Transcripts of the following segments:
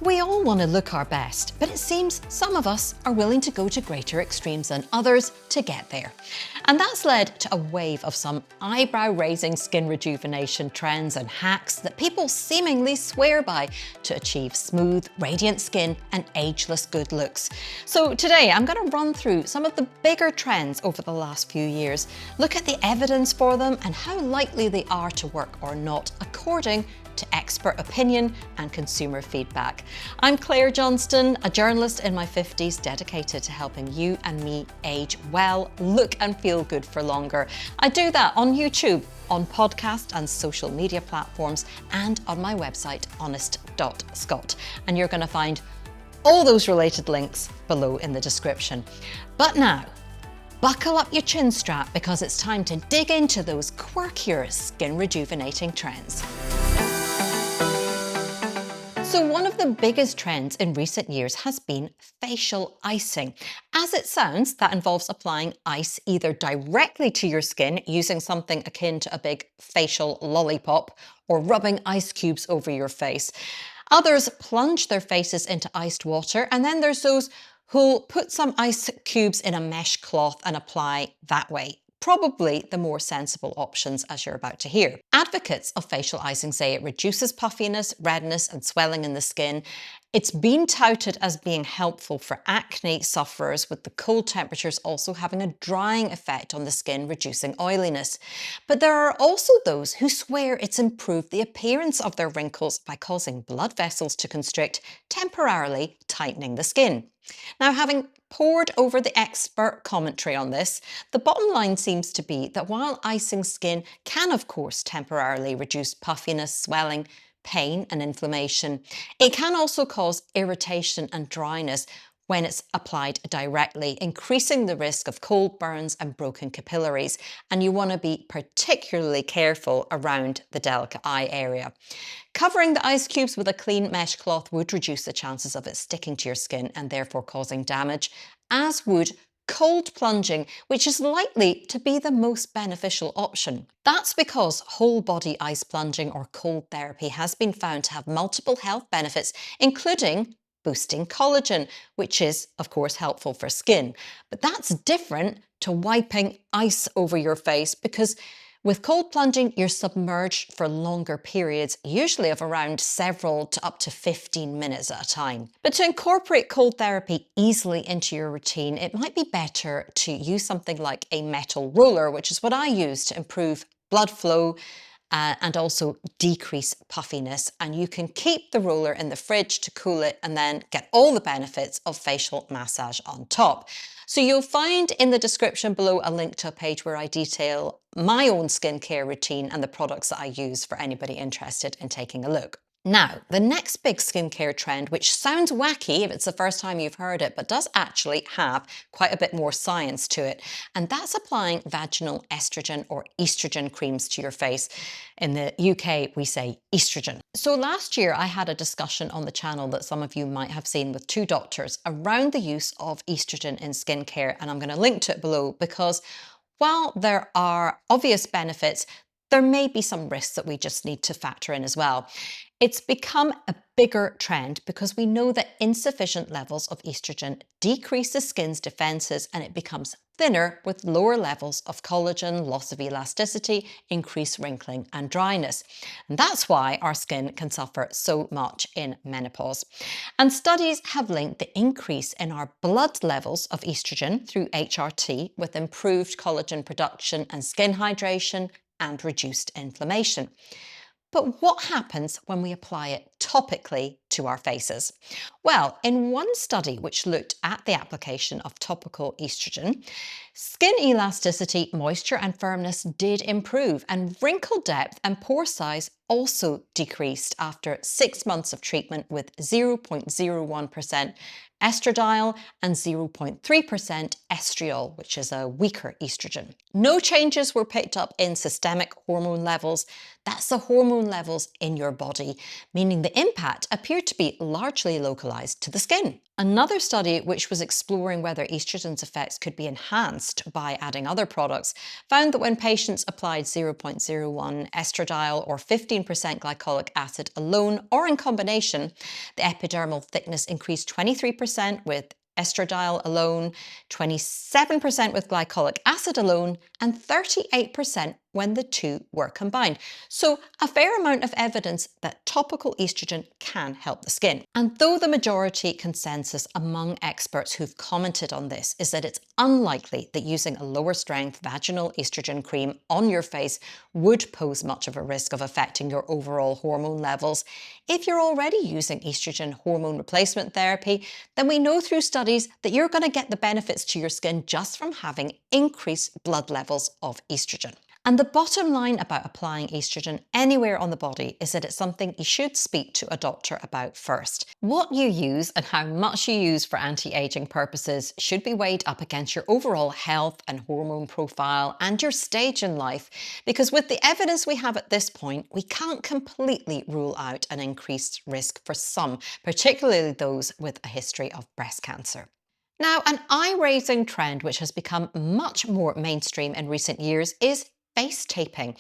We all want to look our best, but it seems some of us are willing to go to greater extremes than others to get there. And that's led to a wave of some eyebrow-raising skin rejuvenation trends and hacks that people seemingly swear by to achieve smooth, radiant skin and ageless good looks. So today I'm going to run through some of the bigger trends over the last few years, look at the evidence for them and how likely they are to work or not according to expert opinion and consumer feedback. I'm Clare Johnston, a journalist in my 50s dedicated to helping you and me age well, look and feel good for longer. I do that on YouTube, on podcast and social media platforms, and on my website, honest.scot. And you're going to find all those related links below in the description. But now, buckle up your chin strap because it's time to dig into those quirkier skin rejuvenating trends. So one of the biggest trends in recent years has been facial icing. As it sounds, that involves applying ice either directly to your skin using something akin to a big facial lollipop or rubbing ice cubes over your face. Others plunge their faces into iced water, and then there's those who'll put some ice cubes in a mesh cloth and apply that way. Probably the more sensible options, as you're about to hear. Advocates of facial icing say it reduces puffiness, redness and swelling in the skin. It's been touted as being helpful for acne sufferers, with the cold temperatures also having a drying effect on the skin, reducing oiliness. But there are also those who swear it's improved the appearance of their wrinkles by causing blood vessels to constrict, temporarily tightening the skin. Now, having pored over the expert commentary on this, the bottom line seems to be that while icing skin can, of course, temporarily reduce puffiness, swelling, pain and inflammation, it can also cause irritation and dryness when it's applied directly, increasing the risk of cold burns and broken capillaries. And you want to be particularly careful around the delicate eye area. Covering the ice cubes with a clean mesh cloth would reduce the chances of it sticking to your skin and therefore causing damage, as would cold plunging, which is likely to be the most beneficial option. That's because whole body ice plunging or cold therapy has been found to have multiple health benefits, including boosting collagen, which is, of course, helpful for skin. But that's different to wiping ice over your face, because with cold plunging, you're submerged for longer periods, usually of around several to up to 15 minutes at a time. But to incorporate cold therapy easily into your routine, it might be better to use something like a metal roller, which is what I use to improve blood flow and also decrease puffiness. And you can keep the roller in the fridge to cool it and then get all the benefits of facial massage on top. So you'll find in the description below a link to a page where I detail my own skincare routine and the products that I use for anybody interested in taking a look. Now, the next big skincare trend, which sounds wacky if it's the first time you've heard it, but does actually have quite a bit more science to it, and that's applying vaginal estrogen or estrogen creams to your face. In the UK, we say estrogen. So last year, I had a discussion on the channel that some of you might have seen with two doctors around the use of estrogen in skincare, and I'm going to link to it below because while there are obvious benefits, there may be some risks that we just need to factor in as well. It's become a bigger trend because we know that insufficient levels of estrogen decrease the skin's defenses and it becomes thinner with lower levels of collagen, loss of elasticity, increased wrinkling and dryness. And that's why our skin can suffer so much in menopause. And studies have linked the increase in our blood levels of estrogen through HRT with improved collagen production and skin hydration and reduced inflammation. But what happens when we apply it topically to our faces? Well, in one study which looked at the application of topical estrogen, skin elasticity, moisture and firmness did improve, and wrinkle depth and pore size also decreased after 6 months of treatment with 0.01% estradiol and 0.3% estriol, which is a weaker estrogen. No changes were picked up in systemic hormone levels. That's the hormone levels in your body, meaning the the impact appeared to be largely localized to the skin. Another study, which was exploring whether estrogen's effects could be enhanced by adding other products, found that when patients applied 0.01 estradiol or 15% glycolic acid alone or in combination, the epidermal thickness increased 23% with estradiol alone, 27% with glycolic acid alone, and 38% when the two were combined. So a fair amount of evidence that topical estrogen can help the skin. And though the majority consensus among experts who've commented on this is that it's unlikely that using a lower strength vaginal estrogen cream on your face would pose much of a risk of affecting your overall hormone levels, if you're already using estrogen hormone replacement therapy, then we know through studies that you're going to get the benefits to your skin just from having increased blood levels of estrogen. And the bottom line about applying estrogen anywhere on the body is that it's something you should speak to a doctor about first. What you use and how much you use for anti-aging purposes should be weighed up against your overall health and hormone profile and your stage in life, because with the evidence we have at this point, we can't completely rule out an increased risk for some, particularly those with a history of breast cancer. Now, an eye-raising trend which has become much more mainstream in recent years is face taping.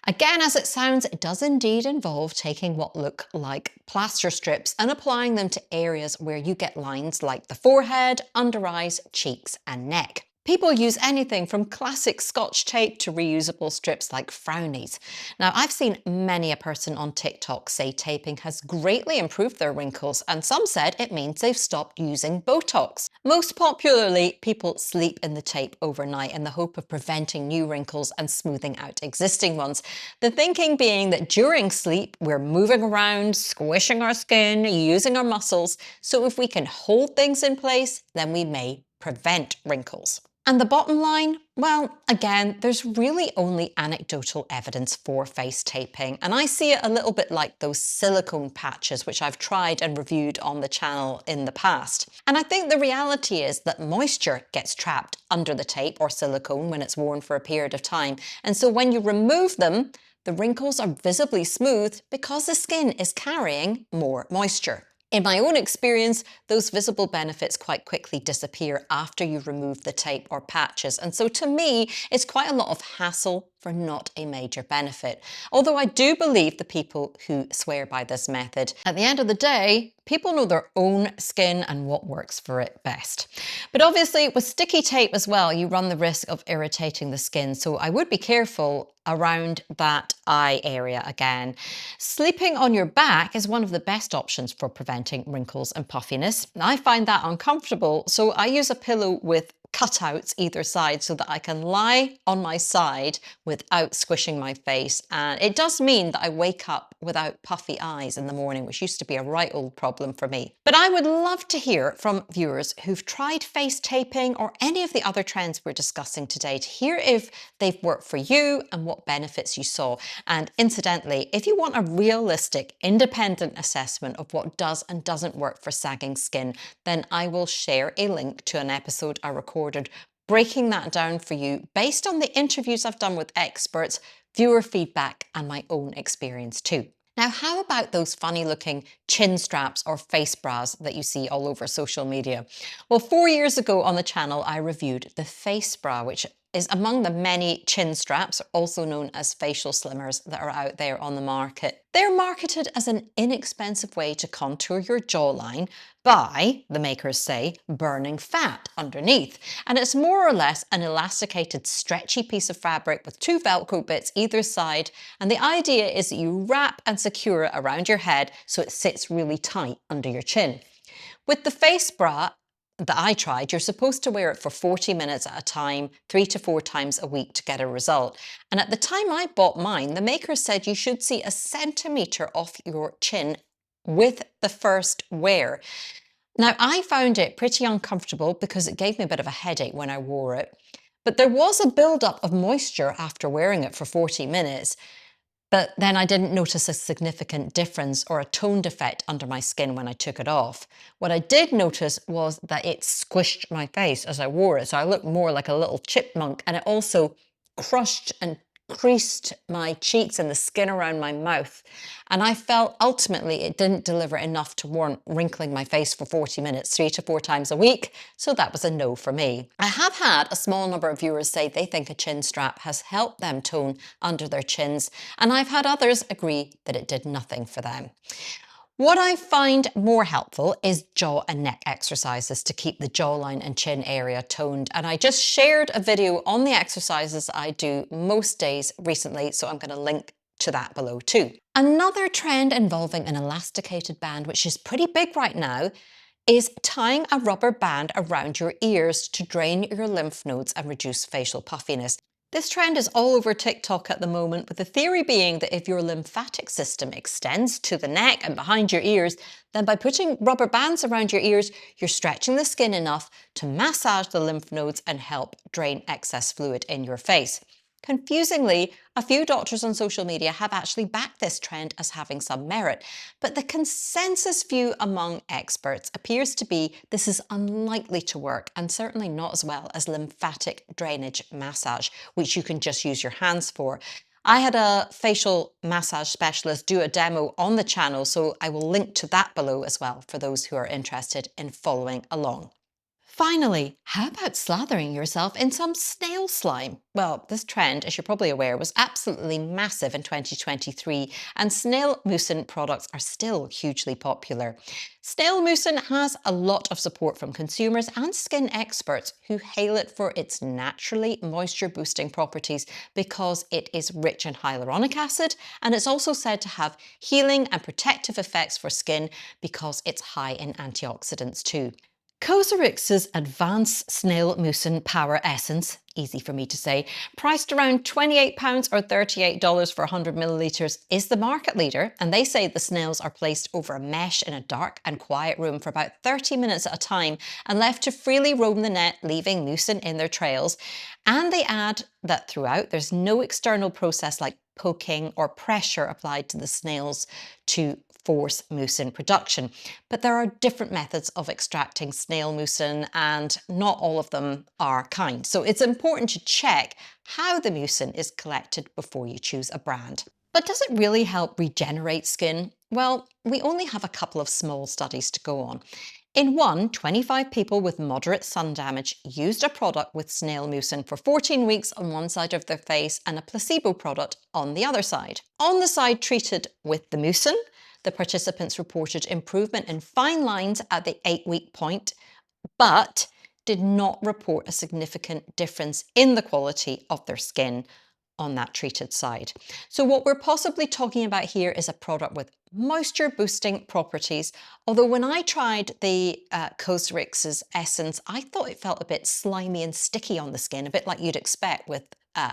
Again, as it sounds, it does indeed involve taking what look like plaster strips and applying them to areas where you get lines like the forehead, under eyes, cheeks, and neck. People use anything from classic Scotch tape to reusable strips like frownies. Now, I've seen many a person on TikTok say taping has greatly improved their wrinkles, and some said it means they've stopped using Botox. Most popularly, people sleep in the tape overnight in the hope of preventing new wrinkles and smoothing out existing ones. The thinking being that during sleep, we're moving around, squishing our skin, using our muscles, so if we can hold things in place, then we may prevent wrinkles. And the bottom line? Well, again, there's really only anecdotal evidence for face taping, and I see it a little bit like those silicone patches which I've tried and reviewed on the channel in the past. And I think the reality is that moisture gets trapped under the tape or silicone when it's worn for a period of time, and so when you remove them, the wrinkles are visibly smoothed because the skin is carrying more moisture. In my own experience, those visible benefits quite quickly disappear after you remove the tape or patches, and so to me, it's quite a lot of hassle for not a major benefit. Although I do believe the people who swear by this method. At the end of the day, people know their own skin and what works for it best. But obviously with sticky tape as well, you run the risk of irritating the skin, so I would be careful around that eye area again. Sleeping on your back is one of the best options for preventing wrinkles and puffiness. I find that uncomfortable, so I use a pillow with cutouts either side so that I can lie on my side without squishing my face, and it does mean that I wake up without puffy eyes in the morning, which used to be a right old problem for me. But I would love to hear from viewers who've tried face taping or any of the other trends we're discussing today, to hear if they've worked for you and what benefits you saw. And incidentally, if you want a realistic, independent assessment of what does and doesn't work for sagging skin, then I will share a link to an episode I recorded breaking that down for you based on the interviews I've done with experts, viewer feedback, and my own experience too. Now, how about those funny looking chin straps or face bras that you see all over social media? Well, 4 years ago on the channel, I reviewed the face bra, which is among the many chin straps, also known as facial slimmers, that are out there on the market. They're marketed as an inexpensive way to contour your jawline by, the makers say, burning fat underneath. And it's more or less an elasticated, stretchy piece of fabric with 2 Velcro bits either side. And the idea is that you wrap and secure it around your head so it sits really tight under your chin. With the face bra that I tried, you're supposed to wear it for 40 minutes at a time, 3 to 4 times a week to get a result. And at the time I bought mine, the maker said you should see 1 centimetre off your chin with the first wear. Now, I found it pretty uncomfortable because it gave me a bit of a headache when I wore it. But there was a build-up of moisture after wearing it for 40 minutes. But then I didn't notice a significant difference or a tone defect under my skin when I took it off. What I did notice was that it squished my face as I wore it, so I looked more like a little chipmunk, and it also crushed and creased my cheeks and the skin around my mouth. And I felt ultimately it didn't deliver enough to warrant wrinkling my face for 40 minutes, 3 to 4 times a week. So that was a no for me. I have had a small number of viewers say they think a chin strap has helped them tone under their chins. And I've had others agree that it did nothing for them. What I find more helpful is jaw and neck exercises to keep the jawline and chin area toned. And I just shared a video on the exercises I do most days recently, so I'm going to link to that below too. Another trend involving an elasticated band, which is pretty big right now, is tying a rubber band around your ears to drain your lymph nodes and reduce facial puffiness. This trend is all over TikTok at the moment, with the theory being that if your lymphatic system extends to the neck and behind your ears, then by putting rubber bands around your ears, you're stretching the skin enough to massage the lymph nodes and help drain excess fluid in your face. Confusingly, a few doctors on social media have actually backed this trend as having some merit, but the consensus view among experts appears to be this is unlikely to work, and certainly not as well as lymphatic drainage massage, which you can just use your hands for. I had a facial massage specialist do a demo on the channel, so I will link to that below as well for those who are interested in following along. Finally, how about slathering yourself in some snail slime? Well, this trend, as you're probably aware, was absolutely massive in 2023, and snail mucin products are still hugely popular. Snail mucin has a lot of support from consumers and skin experts who hail it for its naturally moisture-boosting properties because it is rich in hyaluronic acid, and it's also said to have healing and protective effects for skin because it's high in antioxidants too. Cosrx's Advanced Snail Mucin Power Essence, easy for me to say, priced around £28 or $38 for 100 millilitres, is the market leader, and they say the snails are placed over a mesh in a dark and quiet room for about 30 minutes at a time and left to freely roam the net, leaving mucin in their trails. And they add that throughout there's no external process like poking or pressure applied to the snails to force mucin production. But there are different methods of extracting snail mucin, and not all of them are kind. So it's important to check how the mucin is collected before you choose a brand. But does it really help regenerate skin? Well, we only have a couple of small studies to go on. In one, 25 people with moderate sun damage used a product with snail mucin for 14 weeks on one side of their face and a placebo product on the other side. On the side treated with the mucin, the participants reported improvement in fine lines at the 8-week point, but did not report a significant difference in the quality of their skin on that treated side. So what we're possibly talking about here is a product with moisture boosting properties. Although when I tried the Cosrx's Essence, I thought it felt a bit slimy and sticky on the skin, a bit like you'd expect with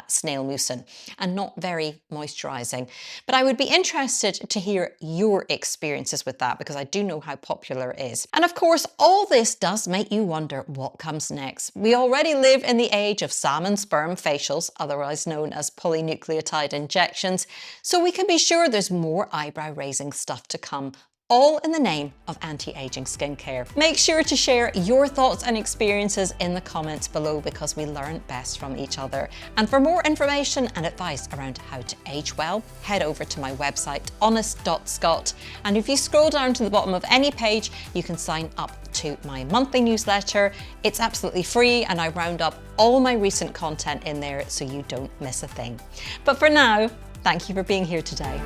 snail mucin, and not very moisturizing. But I would be interested to hear your experiences with that, because I do know how popular it is. And of course, all this does make you wonder what comes next. We already live in the age of salmon sperm facials, otherwise known as polynucleotide injections, so we can be sure there's more eyebrow raising stuff to come, all in the name of anti-aging skincare. Make sure to share your thoughts and experiences in the comments below, because we learn best from each other. And for more information and advice around how to age well, head over to my website, honest.scot. And if you scroll down to the bottom of any page, you can sign up to my monthly newsletter. It's absolutely free, and I round up all my recent content in there so you don't miss a thing. But for now, thank you for being here today.